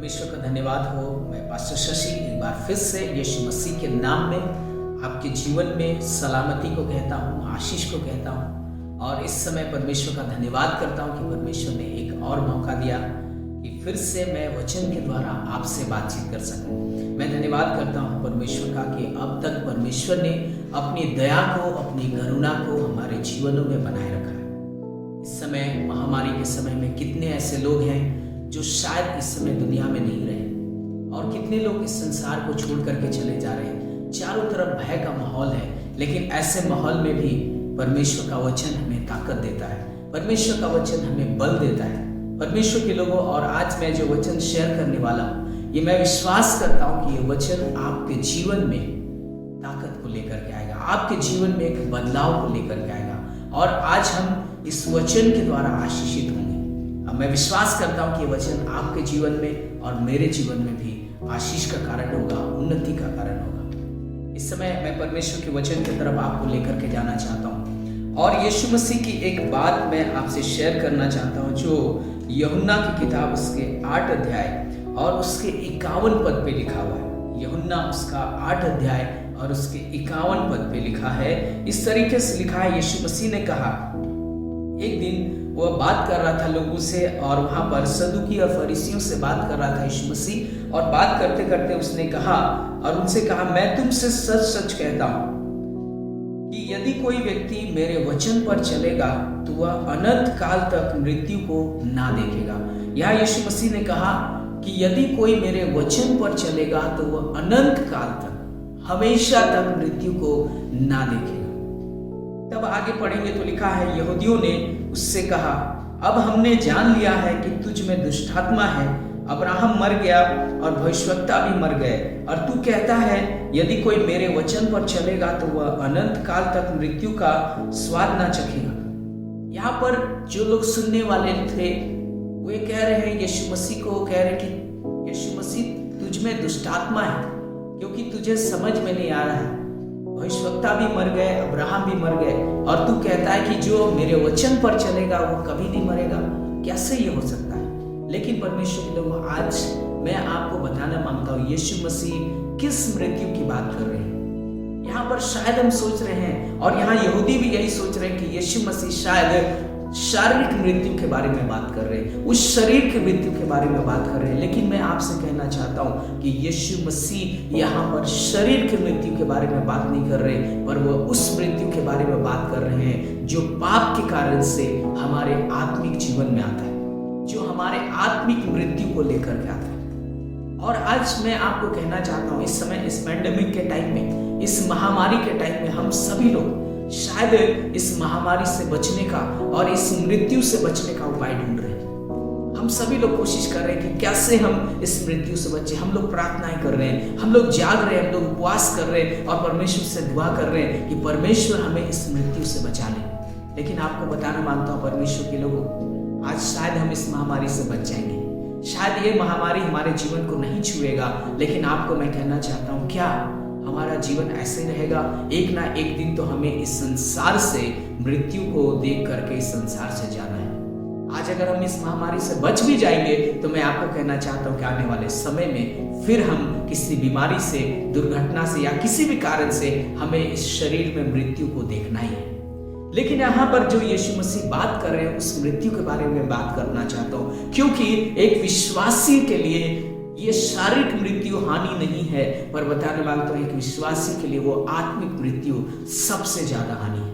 परमेश्वर का धन्यवाद हो। मैं पास्टर शशि एक बार फिर से यीशु मसीह के नाम में आपके जीवन में सलामती को कहता हूँ, आशीष को कहता हूँ और इस समय परमेश्वर का धन्यवाद करता हूँ कि परमेश्वर ने एक और मौका दिया कि फिर से मैं वचन के द्वारा आपसे बातचीत कर सकूं। मैं धन्यवाद करता हूँ परमेश्वर का कि अब तक परमेश्वर ने अपनी दया को, अपनी करुणा को हमारे जीवनों में बनाए रखा है। इस समय महामारी के समय में कितने ऐसे लोग हैं जो शायद इस समय दुनिया में नहीं रहे और कितने लोग इस संसार को छोड़ करके चले जा रहे हैं। चारों तरफ भय का माहौल है, लेकिन ऐसे माहौल में भी परमेश्वर का वचन हमें ताकत देता है, परमेश्वर का वचन हमें बल देता है। परमेश्वर के लोगों, और आज मैं जो वचन शेयर करने वाला हूँ, ये मैं विश्वास करता हूँ कि ये वचन आपके जीवन में ताकत को लेकर के आएगा, आपके जीवन में एक बदलाव को लेकर के आएगा और आज हम इस वचन के द्वारा आशीषित होंगे। अब मैं विश्वास करता हूँ कि ये वचन आपके जीवन में और मेरे जीवन में भी आशीष का कारण होगा, उन्नति का कारण होगा। इस समय मैं परमेश्वर के वचन की तरफ आपको लेकर के जाना चाहता हूँ और यीशु मसीह की एक बात मैं आपसे शेयर करना चाहता हूँ जो यूहन्ना की किताब उसके 8 अध्याय और उसके 51 पद पे लिखा हुआ है। यूहन्ना उसका 8 अध्याय और उसके 51 पद पे लिखा है। इस तरीके से लिखा है, यीशु मसीह ने कहा, एक दिन वह बात कर रहा था लोगों से और वहां पर सदूकी और फरीसियों से बात कर रहा था यीशु मसीह, और बात करते करते उसने कहा और उनसे कहा, मैं तुमसे सच सच कहता हूं कि यदि कोई व्यक्ति मेरे वचन पर चलेगा तो वह अनंत काल तक मृत्यु को ना देखेगा। यहाँ यीशु मसीह ने कहा कि यदि कोई मेरे वचन पर चलेगा तो वह अनंत काल तक, हमेशा तक मृत्यु को ना देखेगा। तब आगे पढ़ेंगे तो लिखा है, यहूदियों ने उससे कहा, अब हमने जान लिया है कि तुझ में दुष्टात्मा है। अब्राहम मर गया और भविष्यवक्ता भी मर गए और तू कहता है यदि कोई मेरे वचन पर चलेगा तो वह अनंत काल तक मृत्यु का स्वाद ना चखेगा। यहाँ पर जो लोग सुनने वाले थे वे कह रहे हैं, यीशु मसीह को कह रहे कि यीशु मसीह तुझ में दुष्टात्मा है क्योंकि तुझे समझ में नहीं आ रहा है। भविष्यवक्ता भी मर गए, अब्राहम भी मर गए और तू कहता है कि जो मेरे वचन पर चलेगा वो कभी नहीं मरेगा। कैसे ये हो सकता है? लेकिन परमेश्वर के लोगों, आज मैं आपको बताना मांगता हूँ यीशु मसीह किस मृत्यु की बात कर रहे हैं। यहाँ पर शायद हम सोच रहे हैं और यहाँ यहूदी भी यही सोच रहे हैं कि यीशु मसीह शायद शारीरिक मृत्यु के बारे में बात कर रहे हैं, उस शरीर की मृत्यु के बारे में बात कर रहे हैं। लेकिन मैं आपसे कहना चाहता हूं कि यीशु मसीह यहाँ पर शरीर की मृत्यु के बारे में बात नहीं कर रहे, पर वो उस मृत्यु के बारे में बात कर रहे हैं जो पाप के कारण से हमारे आत्मिक जीवन में आता है, जो हमारे आत्मिक मृत्यु को लेकर के आता है। और आज मैं आपको कहना चाहता हूँ, इस समय इस पैंडेमिक के टाइम में, इस महामारी के टाइम में हम सभी लोग शायद इस महामारी से बचने का और इस मृत्यु से बचने का उपाय ढूंढ रहे हैं। हम सभी लोग कोशिश कर रहे हैं कि कैसे हम इस मृत्यु से बचें। हम लोग प्रार्थनाएं कर रहे हैं, हम लोग जाग रहे हैं, हम लोग उपवास कर रहे हैं और परमेश्वर से दुआ कर रहे हैं कि परमेश्वर हमें इस मृत्यु से बचा ले। लेकिन आपको बताना मांगता हूँ परमेश्वर के लोगों, आज शायद हम इस महामारी से बच जाएंगे, शायद ये महामारी हमारे जीवन को नहीं छुएगा, लेकिन आपको मैं कहना चाहता हूँ, क्या हमारा जीवन ऐसे रहेगा? एक ना एक दिन तो हमें इस संसार से, मृत्यु को देख करके इस संसार से जाना है। आज अगर हम इस महामारी से बच भी जाएंगे तो मैं आपको कहना चाहता हूँ कि आने वाले समय में फिर हम किसी बीमारी से, दुर्घटना से या किसी भी कारण से हमें इस शरीर में मृत्यु को देखना ही है। लेकिन यहाँ पर जो यीशु मसीह बात कर रहे हैं उस मृत्यु के बारे में बात करना चाहता हूँ, क्योंकि एक विश्वासी के लिए ये शारीरिक मृत्यु हानि नहीं है, पर बताने मांगता हूं एक विश्वासी के लिए वो आत्मिक मृत्यु सबसे ज्यादा हानि है।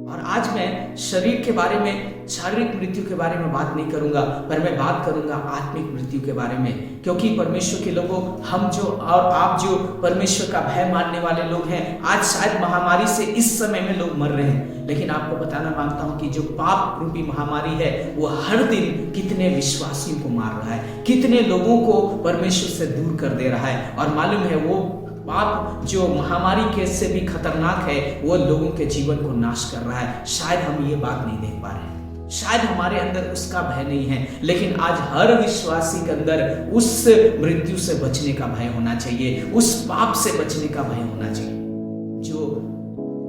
और आज मैं शरीर के बारे में, शारीरिक मृत्यु के बारे में बात नहीं करूंगा, पर मैं बात करूंगा आत्मिक मृत्यु के बारे में। क्योंकि परमेश्वर के लोगों, हम जो और आप जो परमेश्वर का भय मानने वाले लोग हैं, आज शायद महामारी से इस समय में लोग मर रहे हैं, लेकिन आपको बताना मांगता हूं कि जो पाप रूपी महामारी है वो हर दिन कितने विश्वासियों को मार रहा है, कितने लोगों को परमेश्वर से दूर कर दे रहा है। और मालूम है वो पाप जो महामारी के से भी खतरनाक है, वो लोगों के जीवन को नाश कर रहा है। शायद हम ये बात नहीं देख पा रहे हैं, शायद हमारे अंदर उसका भय नहीं है, लेकिन आज हर विश्वासी के अंदर उस मृत्यु से बचने का भय होना चाहिए, उस पाप से बचने का भय होना चाहिए जो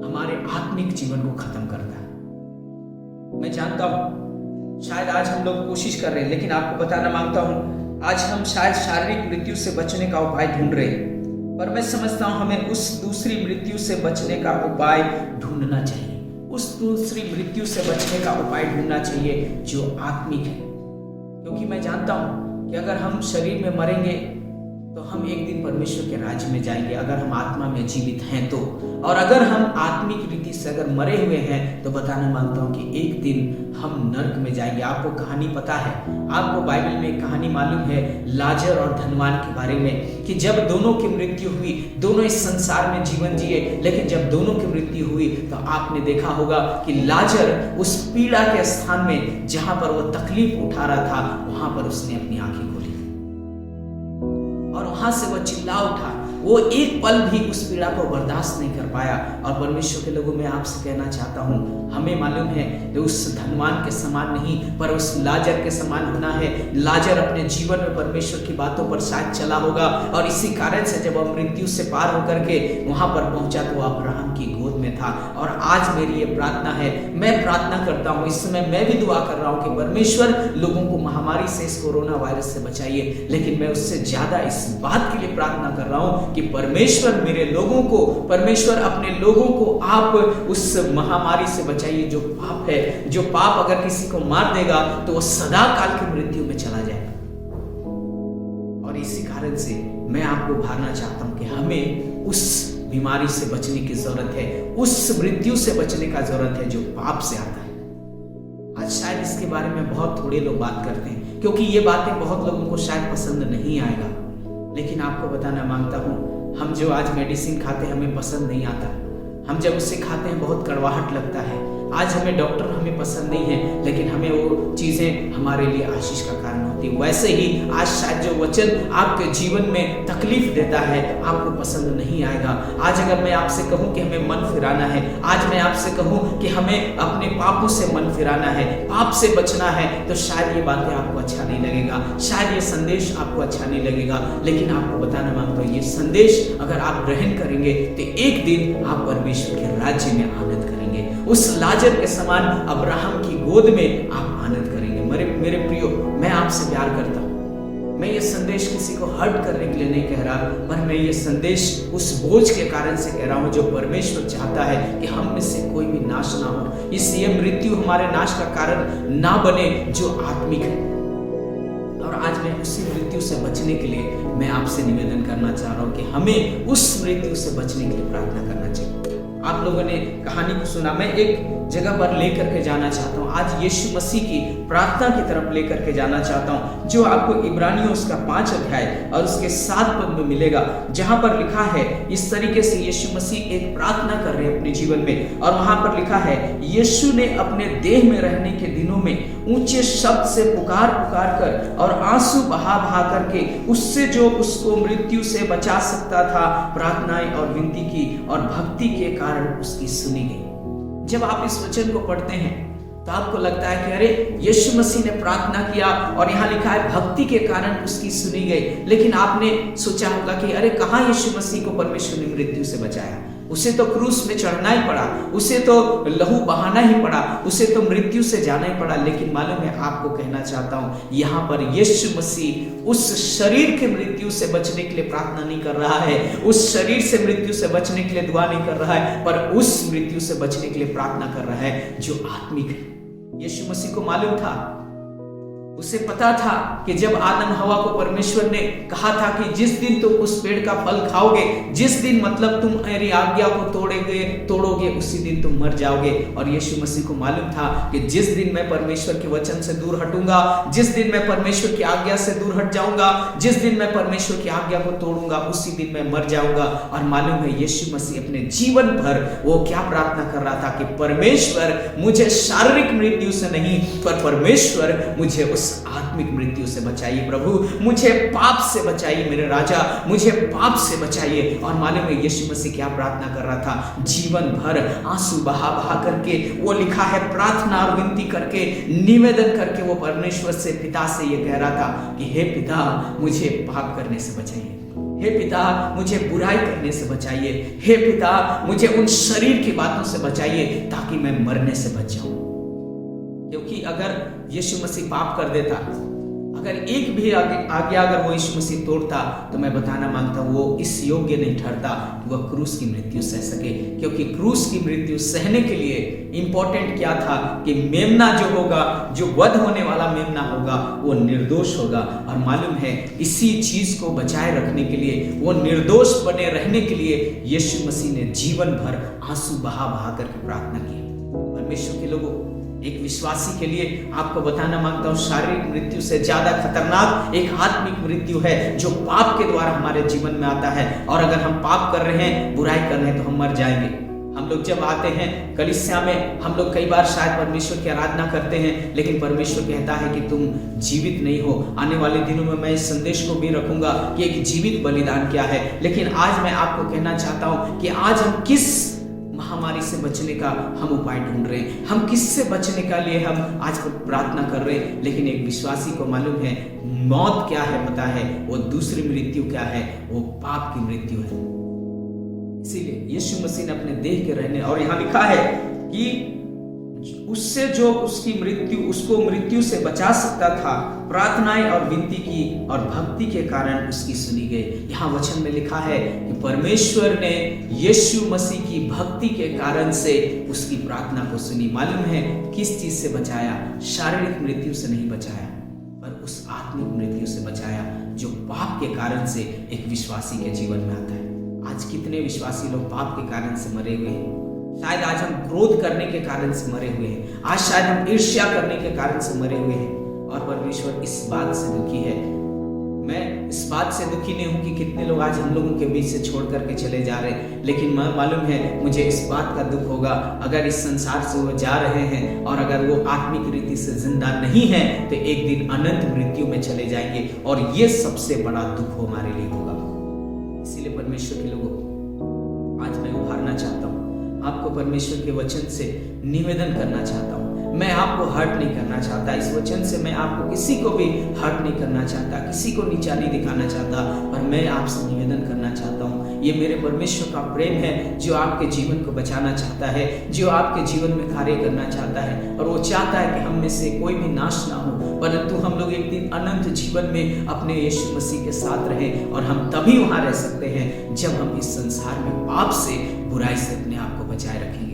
हमारे आत्मिक जीवन को खत्म करता है। मैं जानता हूं शायद आज हम लोग कोशिश कर रहे हैं, लेकिन आपको बताना मांगता हूं आज हम शायद शारीरिक मृत्यु से बचने का उपाय ढूंढ रहे हैं, पर मैं समझता हूं हमें उस दूसरी मृत्यु से बचने का उपाय ढूंढना चाहिए। उस दूसरी मृत्यु से बचने का उपाय ढूंढना चाहिए जो आत्मिक है, क्योंकि मैं जानता हूं कि अगर हम शरीर में मरेंगे तो हम एक दिन परमेश्वर के राज्य में जाएंगे, अगर हम आत्मा में जीवित हैं तो। और अगर हम आत्मिक रीति से अगर मरे हुए हैं तो बताना मांगता हूं कि एक दिन हम नर्क में जाएंगे। आपको कहानी पता है, आपको बाइबल में एक कहानी मालूम है लाजर और धनवान के बारे में, कि जब दोनों की मृत्यु हुई, दोनों इस संसार में जीवन जिए, लेकिन जब दोनों की मृत्यु हुई तो आपने देखा होगा कि लाजर उस पीड़ा के स्थान में जहां पर वो तकलीफ उठा रहा था, वहां पर उसने अपनी आंखें खोली और वहां से वह चिल्ला उठा। वो एक पल भी उस पीड़ा को बर्दाश्त नहीं कर पाया। और परमेश्वर के लोगों में आपसे कहना चाहता हूं, हमें मालूम है कि उस धनवान के समान नहीं, पर उस लाजर के समान होना है। लाजर अपने जीवन में परमेश्वर की बातों पर शायद चला होगा, और इसी कारण से जब वह मृत्यु से पार होकर के वहां पर पहुंचा तो वह अब्राहम की गोद में था। और आज मेरी ये प्रार्थना है, मैं प्रार्थना करता हूं, इस समय मैं भी दुआ कर रहा हूं कि परमेश्वर लोगों को महामारी से, इस कोरोना वायरस से बचाइए। लेकिन मैं उससे ज्यादा इस बात के लिए प्रार्थना कर रहा हूं कि परमेश्वर मेरे लोगों को, परमेश्वर अपने लोगों को आप उस महामारी से बचाइए जो पाप है। जो पाप अगर किसी को मार देगा तो वो सदा काल की मृत्यु में चला जाएगा। और इसी कारण से मैं आपको उभारना चाहता हूं कि हमें उस बीमारी से बचने की जरूरत है, उस मृत्यु से बचने का जरूरत है जो पाप से आता है। आज शायद इसके बारे में बहुत थोड़े लोग बात करते हैं, क्योंकि ये बातें बहुत लोगों को शायद पसंद नहीं आएगा। लेकिन आपको बताना मांगता हूं, हम जो आज मेडिसिन खाते हैं हमें पसंद नहीं आता। हम जब उससे खाते हैं बहुत कड़वाहट लगता है। आज हमें डॉक्टर हमें पसंद नहीं है, लेकिन हमें वो चीजें हमारे लिए आशीष का कारण होती है। वैसे ही आज शायद जो वचन आपके जीवन में तकलीफ देता है आपको पसंद नहीं आएगा। आज अगर मैं आपसे कहूं कि हमें मन फिराना है, आज मैं आपसे कहूं कि हमें अपने पापों से मन फिराना है, पाप से बचना है, तो शायद ये बातें आपको अच्छा नहीं लगेगा, शायद ये संदेश आपको अच्छा नहीं लगेगा। लेकिन आपको बताना मांगता हूं, ये संदेश अगर आप ग्रहण करेंगे तो एक दिन आप परमेश्वर के राज्य में आनंद करेंगे। उस लाजर के समान अब्राहम की गोद में आप आनंद करेंगे। मेरे प्रियो, मैं आपसे प्यार करता हूं। मैं ये संदेश किसी को हर्ट करने के लिए नहीं कह रहा, पर मैं ये संदेश उस बोझ के कारण से कह रहा हूं जो परमेश्वर चाहता है कि हम में से कोई भी नाश ना हो, इसलिए मृत्यु हमारे नाश का कारण ना बने जो आत्मिक है। और आज मैं उसी मृत्यु से बचने के लिए मैं आपसे निवेदन करना चाह रहा हूं कि हमें उस मृत्यु से बचने के लिए प्रार्थना करना चाहिए। आप लोगों ने कहानी को सुना, मैं एक जगह पर लेकर के जाना चाहता हूं। आज यीशु मसीह की प्रार्थना की तरफ लेकर के जाना चाहता हूं, जो आपको इब्रानियों उसका 5 अध्याय और उसके 7 पद में मिलेगा, जहां पर लिखा है इस तरीके से यीशु मसीह एक प्रार्थना कर रहे हैं अपने जीवन में। और वहां पर लिखा है, यीशु ने अपने देह में रहने के दिनों में ऊंचे शब्द से पुकार पुकार कर और आंसू बहा बहा करके उससे जो उसको मृत्यु से बचा सकता था प्रार्थनाएं और विनती की, और भक्ति के कारण उसकी सुनी गई। जब आप इस वचन को पढ़ते हैं तो आपको लगता है कि अरे यीशु मसीह ने प्रार्थना किया और यहाँ लिखा है भक्ति के कारण उसकी सुनी गई। लेकिन आपने सोचा होगा कि अरे कहाँ यीशु मसीह को परमेश्वर ने मृत्यु से बचाया? उसे तो क्रूस में चढ़ना ही पड़ा, उसे तो लहू बहाना ही पड़ा, उसे तो मृत्यु से जाना ही पड़ा। लेकिन मालूम है, आपको कहना चाहता हूं, यहाँ पर यीशु मसीह उस शरीर के मृत्यु से बचने के लिए प्रार्थना नहीं कर रहा है, उस शरीर से मृत्यु से बचने के लिए दुआ नहीं कर रहा है, पर उस मृत्यु से बचने के लिए प्रार्थना कर रहा है जो आत्मिक है। यीशु मसीह को मालूम था, उसे पता था कि जब आदम हवा को परमेश्वर ने कहा था कि जिस दिन तुम उस पेड़ का फल खाओगे, जिस दिन मतलब तुम मेरी आज्ञा को तोड़ोगे उसी दिन तुम मर जाओगे। और यीशु मसीह को मालूम था कि जिस दिन मैं परमेश्वर के वचन से दूर हटूंगा, जिस दिन मैं परमेश्वर की आज्ञा से दूर हट जाऊंगा, जिस दिन मैं परमेश्वर की आज्ञा को तोड़ूंगा, उसी दिन मैं मर जाऊंगा। और मालूम है, यीशु मसीह अपने जीवन भर वो क्या प्रार्थना कर रहा था कि परमेश्वर मुझे शारीरिक मृत्यु से नहीं, पर परमेश्वर मुझे उस आत्मिक मृत्यु से बचाइए। प्रभु मुझे पाप से बचाइए, मेरे राजा मुझे पाप से बचाइए। और मालूम है यीशु मसीह क्या प्रार्थना कर रहा था? जीवन भर आंसू बहा बहा करके, वो लिखा है प्रार्थना और विनती करके, निवेदन करके वो परमेश्वर से, पिता से ये कह रहा था कि हे पिता मुझे पाप करने से बचाइए, हे पिता मुझे बुराई करने से बचाइए, हे पिता मुझे उन शरीर की बातों से बचाइए ताकि मैं मरने से बच जाऊं। क्योंकि अगर यीशु मसीह पाप कर देता, अगर एक भी आज्ञा अगर वो यीशु मसीह तोड़ता तो मैं बताना मांगता हूँ वो इस योग्य नहीं ठहरता कि वह क्रूस की मृत्यु सह सके, क्योंकि क्रूस की मृत्यु सहने के लिए इंपॉर्टेंट क्या था कि मेमना जो होगा, जो वध होने वाला मेमना होगा, वो निर्दोष होगा। और मालूम है इसी चीज को बचाए रखने के लिए, वो निर्दोष बने रहने के लिए यीशु मसीह ने जीवन भर आंसू बहा बहा करके प्रार्थना की। परमेश्वर के लोगों, एक विश्वासी के लिए आपको बताना मांगता हूं शारीरिक मृत्यु से ज्यादा खतरनाक एक आत्मिक मृत्यु है जो पाप के द्वारा हमारे जीवन में आता है। और अगर हम पाप कर रहे हैं, बुराई कर रहे हैं, तो हम मर जाएंगे। हम लोग जब आते हैं कलीसिया में, हम लोग कई बार शायद परमेश्वर की आराधना करते हैं, लेकिन परमेश्वर कहता है कि तुम जीवित नहीं हो। आने वाले दिनों में मैं इस संदेश को भी रखूंगा कि एक जीवित बलिदान क्या है। लेकिन आज मैं आपको कहना चाहता हूं कि आज हम किस महामारी से बचने का हम उपाय ढूंढ रहे हैं, हम किससे बचने का लिए हम आज प्रार्थना कर रहे हैं। लेकिन एक विश्वासी को मालूम है मौत क्या है, पता है वो दूसरी मृत्यु क्या है, वो पाप की मृत्यु है। इसीलिए यीशु मसीह ने अपने देह के रहने, और यहाँ लिखा है कि उससे जो उसकी मृत्यु, उसको मृत्यु से बचा सकता था, प्रार्थनाएं और विनती की और भक्ति के कारण उसकी सुनी गई। यहाँ वचन में लिखा है कि परमेश्वर ने यीशु मसीह की भक्ति के कारण से उसकी प्रार्थना को सुनी। मालूम है किस चीज से बचाया? शारीरिक मृत्यु से नहीं बचाया, पर उस आत्मिक मृत्यु से बचाया जो पाप के कारण से एक विश्वासी के जीवन में आता है। आज कितने विश्वासी लोग पाप के कारण से मरे हुए हैं। शायद आज हम क्रोध करने के कारण से मरे हुए हैं, आज शायद हम ईर्ष्या करने के कारण से मरे हुए हैं। और परमेश्वर इस बात से दुखी है। मैं इस बात से दुखी नहीं हूं कि कितने लोग आज हम लोगों के बीच से छोड़ करके चले जा रहे हैं, लेकिन मालूम है मुझे इस बात का दुख होगा अगर इस संसार से वो जा रहे हैं और अगर वो आत्मिक रीति से जिंदा नहीं है तो एक दिन अनंत मृत्यु में चले जाएंगे, और ये सबसे बड़ा दुख हमारे लिए होगा। इसीलिए परमेश्वर के लोगों, आज मैं उभारना चाहता हूँ, आपको परमेश्वर के वचन से निवेदन करना चाहता हूँ। मैं आपको हर्ट नहीं करना चाहता, इस वचन से मैं आपको किसी को भी हर्ट नहीं करना चाहता, किसी को नीचा नहीं दिखाना चाहता, पर मैं आपसे निवेदन करना चाहता हूँ। ये मेरे परमेश्वर का प्रेम है जो आपके जीवन को बचाना चाहता है, जो आपके जीवन में कार्य करना चाहता है, और वो चाहता है कि हम में से कोई भी नाश ना हो, परंतु हम लोग एक दिन अनंत जीवन में अपने यीशु मसीह के साथ रहें। और हम तभी वहां रह सकते हैं जब हम इस संसार में पाप से, बुराई से अपने आप को बचाए रखेंगे।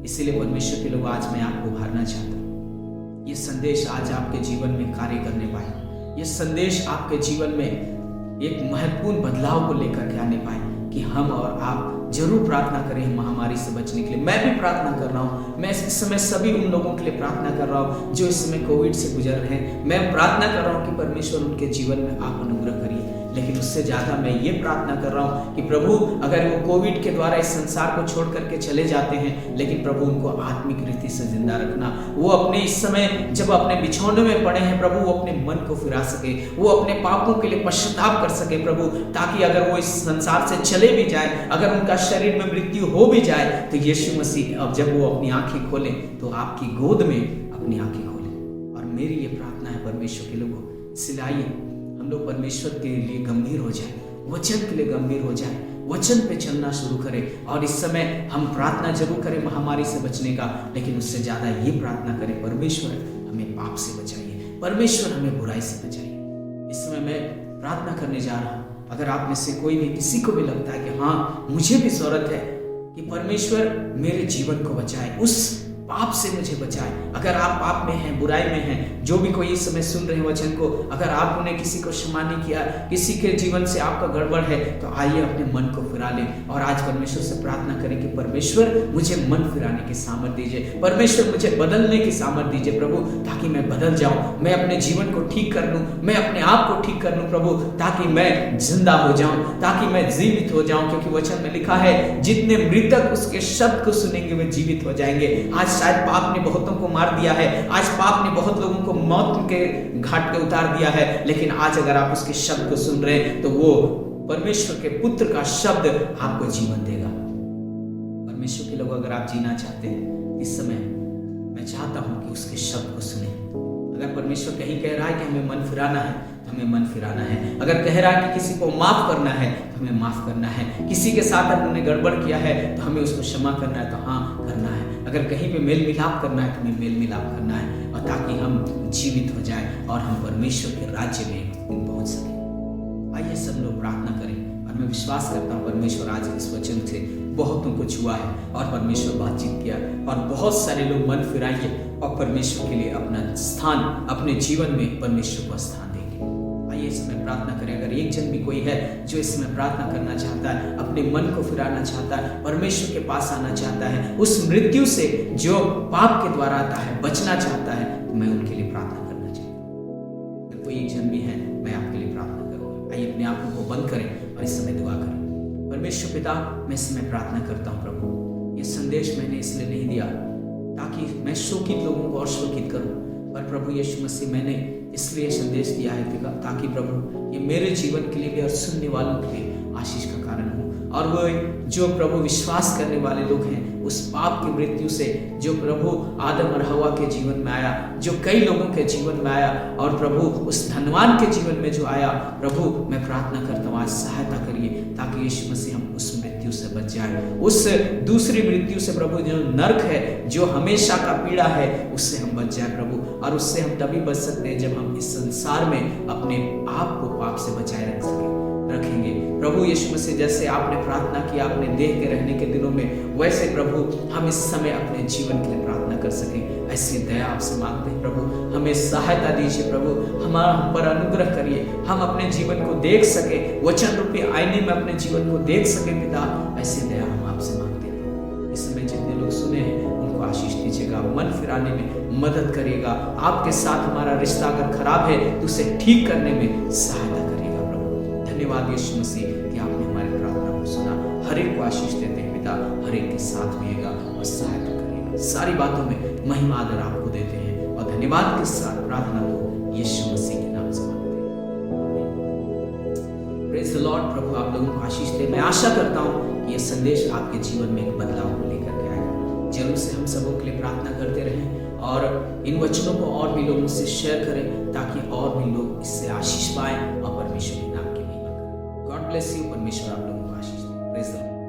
इसीलिए परमेश्वर के लोग, आज मैं आपको उभारना चाहता हूँ। ये संदेश आज आपके जीवन में कार्य करने पाए, ये संदेश आपके जीवन में एक महत्वपूर्ण बदलाव को लेकर के आने पाए कि हम और आप जरूर प्रार्थना करें महामारी से बचने के लिए। मैं भी प्रार्थना कर रहा हूँ, मैं इस समय सभी उन लोगों के लिए प्रार्थना कर रहा हूँ जो इस समय कोविड से गुजर रहे हैं। मैं प्रार्थना कर रहा हूँ कि परमेश्वर उनके जीवन में आप अनुग्रह करिए, लेकिन उससे ज्यादा मैं ये प्रार्थना कर रहा हूँ कि प्रभु अगर वो कोविड के द्वारा इस संसार को छोड़ करके चले जाते हैं, लेकिन प्रभु उनको आत्मिक रीति से जिंदा रखना। वो अपने इस समय जब अपने बिछौने में पड़े हैं प्रभु, वो अपने मन को फिरा सके, वो अपने पापों के लिए पश्चाताप कर सके प्रभु, ताकि अगर वो इस संसार से चले भी जाए, अगर उनका शरीर में मृत्यु हो भी जाए, तो यीशु मसीह अब जब वो अपनी आंखें खोले तो आपकी गोद में अपनी आंखें खोले। और मेरी ये प्रार्थना है परमेश्वर के लोगों, सिलाइए हम लोग परमेश्वर के लिए गंभीर हो जाए, वचन के लिए गंभीर हो जाए, वचन पे चलना शुरू करें। और इस समय हम प्रार्थना जरूर करें महामारी से बचने का, लेकिन उससे ज्यादा ये प्रार्थना करें, परमेश्वर हमें पाप से बचाइए, परमेश्वर हमें बुराई से बचाइए। इस समय मैं प्रार्थना करने जा रहा हूं। अगर आप में से कोई भी, किसी को भी लगता है कि हाँ मुझे भी जरूरत है कि परमेश्वर मेरे जीवन को बचाए, उस पाप से मुझे बचाए। अगर आप पाप में हैं, बुराई में हैं, जो भी कोई इस समय सुन रहे हैं वचन को, अगर आपने किसी को क्षमा नहीं किया, किसी के जीवन से आपका गड़बड़ है, तो आइए अपने मन को फिरा लें और आज परमेश्वर से प्रार्थना करें कि परमेश्वर मुझे मन फिराने की सामर्थ दीजिए, परमेश्वर मुझे बदलने की सामर्थ दीजिए प्रभु, ताकि मैं बदल जाऊं, मैं अपने जीवन को ठीक कर लूं, मैं अपने आप को ठीक कर लूं प्रभु, ताकि मैं जिंदा हो जाऊं, ताकि मैं जीवित हो जाऊं। क्योंकि वचन में लिखा है जितने मृतक उसके शब्द को सुनेंगे वे जीवित हो जाएंगे। आज शायद पाप ने बहुतों को मार दिया है, आज पाप ने बहुत लोगों को मौत के घाट पे उतार दिया है, लेकिन आज अगर आप उसके शब्द को सुन रहे हैं तो वो परमेश्वर के पुत्र का शब्द आपको जीवन देगा। परमेश्वर के लोग, अगर आप जीना चाहते हैं इस समय, मैं चाहता हूं कि उसके शब्द को सुने। अगर परमेश्वर कहीं कह रहा है कि हमें मन फिराना है तो हमें मन फिराना है, अगर कह रहा है कि किसी को माफ करना है तो हमें माफ करना है, किसी के साथ अगर हमने गड़बड़ किया है तो हमें उसको क्षमा करना है, तो हाँ करना है, अगर कहीं पे मेल मिलाप करना है तो हमें मेल मिलाप करना है। और ताकि हम जीवित हो जाए और हम परमेश्वर के राज्य में एक दिन पहुंच सकें। आइए सब लोग प्रार्थना करें और मैं विश्वास करता हूँ परमेश्वर आज इस वचन से बहुतों को छुआ है और परमेश्वर बातचीत किया और बहुत सारे लोग मन फिराएंगे और परमेश्वर के लिए अपना स्थान अपने जीवन में परमेश्वर को स्थान देंगे। आइए इस समय प्रार्थना करें। अगर एक जन भी कोई है जो इस समय प्रार्थना करना चाहता है, अपने मन को फिराना चाहता है, परमेश्वर के पास आना चाहता है, उस मृत्यु से जो पाप के द्वारा आता है बचना चाहता है, तो मैं उनके लिए प्रार्थना करना चाहता हूँ। अगर कोई एक जन भी है, मैं आपके लिए प्रार्थना करूँगा। आइए अपने आंखों को बंद करें और इस समय दुआ करें। परमेश्वर पिता, मैं इस समय प्रार्थना करता हूँ प्रभु, ये संदेश मैंने इसलिए नहीं दिया ताकि मैं शोकित लोगों को और शोकित करूँ, पर प्रभु यीशु मसीह मैंने इसलिए संदेश दिया है ताकि प्रभु ये मेरे जीवन के लिए भी और सुनने वालों के लिए आशीष का कारण हो। और वो जो प्रभु विश्वास करने वाले लोग हैं उस पाप की मृत्यु से जो प्रभु आदम और हवा के जीवन में आया, जो कई लोगों के जीवन में आया और प्रभु उस धनवान के जीवन में जो आया, प्रभु मैं प्रार्थना करता हूँ आज सहायता करिए ताकि यीशु मसीह हम उस मृत्यु से बच जाए, उस दूसरी मृत्यु से प्रभु जो नरक है, जो हमेशा का पीड़ा है, उससे हम बच जाए प्रभु। और उससे हम तभी बच सकते हैं जब हम इस संसार में अपने आप को पाप से बचाए रखेंगे। प्रभु यीशु मसीह जैसे आपने प्रार्थना की आपने देह के रहने के दिनों में, वैसे प्रभु हम इस समय अपने जीवन के लिए प्रार्थना कर सकें। ऐसी दया आपसे मांगते हैं प्रभु, हमें सहायता दीजिए प्रभु, हम पर अनुग्रह करिए, हम अपने जीवन को देख सके, वचन रूपी आईने में अपने जीवन को देख सके पिता, ऐसी दया हम आपसे मांगते हैं। इस समय जितने लोग सुने हैं उनको आशीष दीजिएगा, मन फिराने में मदद करिएगा, आपके साथ हमारा रिश्ता अगर खराब है तो उसे ठीक करने में सहायता करिएगा प्रभु। धन्यवाद यीशु मसीह कि आपने हमारी प्रार्थना को सुना। हर एक को आशीष देते हैं पिता, हर एक के साथ होइएगा और सहायता करिएगा। सारी बातों में महिमा आदर आपको देते हैं और धन्यवाद के साथ प्रार्थना को यीशु मसीह के नाम से मांगते हैं। Praise the Lord. प्रभु आप लोगों को आशीष दे। मैं आशा करता हूँ कि यह संदेश आपके जीवन में एक बदलाव को लेकर के आएगा। जरूर से हम सबों के लिए प्रार्थना करते रहें और इन वचनों को और भी लोगों से शेयर करें ताकि और भी लोग इससे आशीष पाएं और परमेश्वर के नाम की महिमा करें। God bless you. परमेश्वर आप लोगों को आशीष दे। Praise the Lord.